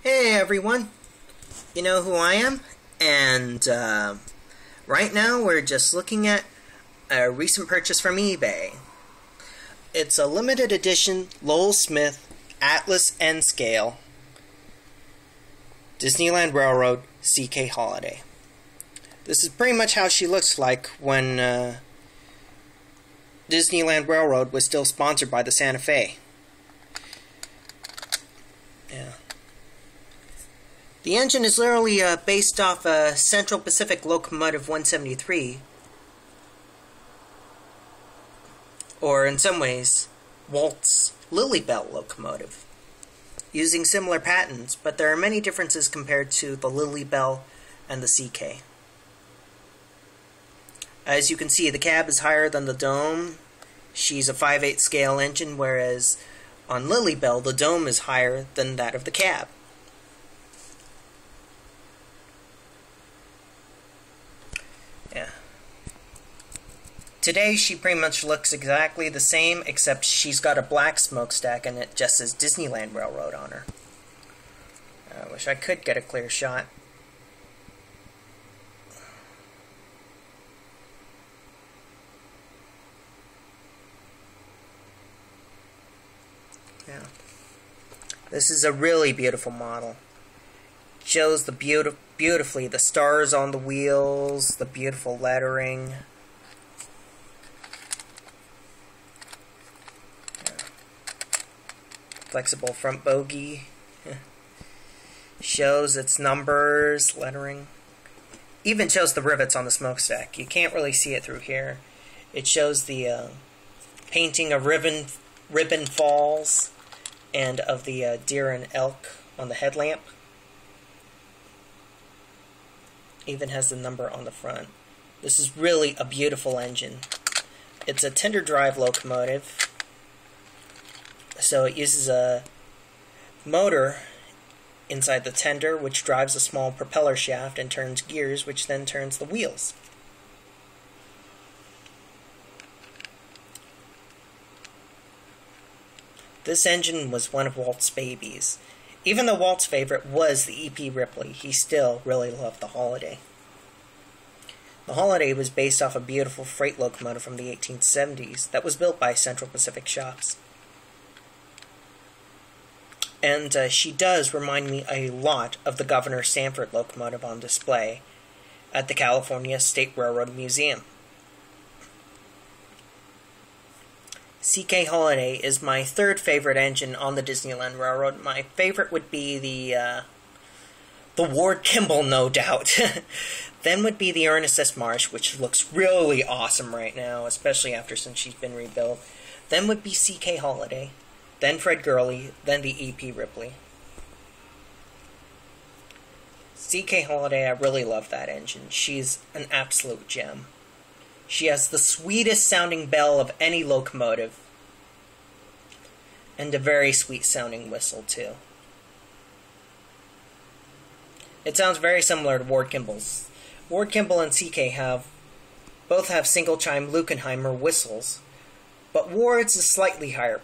Hey everyone, you know who I am? And right now we're just looking at a recent purchase from eBay. It's a limited edition Lowell Smith Atlas N Scale Disneyland Railroad C.K. Holliday. This is pretty much how she looks like when Disneyland Railroad was still sponsored by the Santa Fe. Yeah. The engine is literally based off a Central Pacific Locomotive 173, or in some ways, Walt's Lily Bell locomotive, using similar patents, but there are many differences compared to the Lily Bell and the CK. As you can see, the cab is higher than the dome. She's a 5/8 scale engine, whereas on Lily Bell, the dome is higher than that of the cab. Yeah. Today, she pretty much looks exactly the same, except she's got a black smokestack and it just says Disneyland Railroad on her. I wish I could get a clear shot. Yeah. This is a really beautiful model. Shows the beautifully the stars on the wheels, the beautiful lettering. Yeah. Flexible front bogie. Shows its numbers, lettering. Even shows the rivets on the smokestack. You can't really see it through here. It shows the painting of ribbon falls and of the deer and elk on the headlamp. Even has the number on the front. This is really a beautiful engine. It's a tender drive locomotive, so it uses a motor inside the tender, which drives a small propeller shaft and turns gears, which then turns the wheels. This engine was one of Walt's babies. Even though Walt's favorite was the E.P. Ripley, he still really loved the Holliday. The Holliday was based off a beautiful freight locomotive from the 1870s that was built by Central Pacific Shops. And she does remind me a lot of the Governor Sanford locomotive on display at the California State Railroad Museum. C.K. Holliday is my third favorite engine on the Disneyland Railroad. My favorite would be the Ward Kimball, no doubt. Then would be the Ernest S. Marsh, which looks really awesome right now, especially since she's been rebuilt. Then would be C.K. Holliday, then Fred Gurley, then the E.P. Ripley. C.K. Holliday, I really love that engine. She's an absolute gem. She has the sweetest sounding bell of any locomotive, and a very sweet sounding whistle too. It sounds very similar to Ward Kimball's. Ward Kimball and CK both have single chime Luckenheimer whistles, but Ward's is slightly higher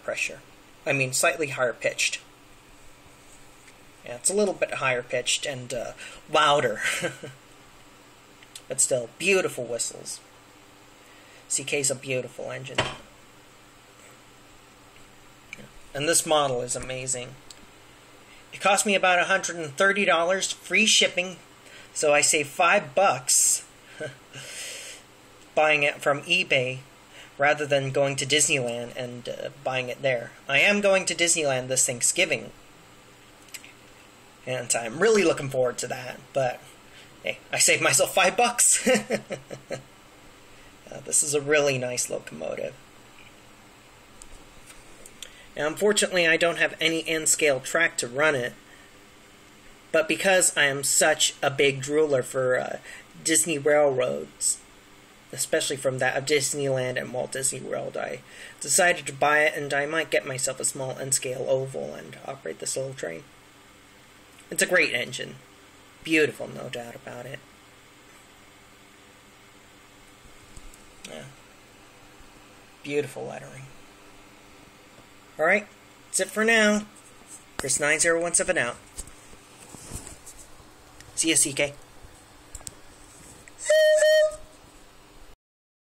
slightly higher pitched. Yeah, it's a little bit higher pitched and louder, but still beautiful whistles. CK's a beautiful engine. And this model is amazing. It cost me about $130, free shipping, so I saved $5 buying it from eBay rather than going to Disneyland and buying it there. I am going to Disneyland this Thanksgiving, and I'm really looking forward to that, but hey, I saved myself $5. This is a really nice locomotive. Now, unfortunately, I don't have any N-scale track to run it, but because I am such a big drooler for Disney railroads, especially from that of Disneyland and Walt Disney World, I decided to buy it, and I might get myself a small N-scale oval and operate this little train. It's a great engine. Beautiful, no doubt about it. Yeah. Beautiful lettering. Alright, that's it for now. Chris9017 out. See ya, CK.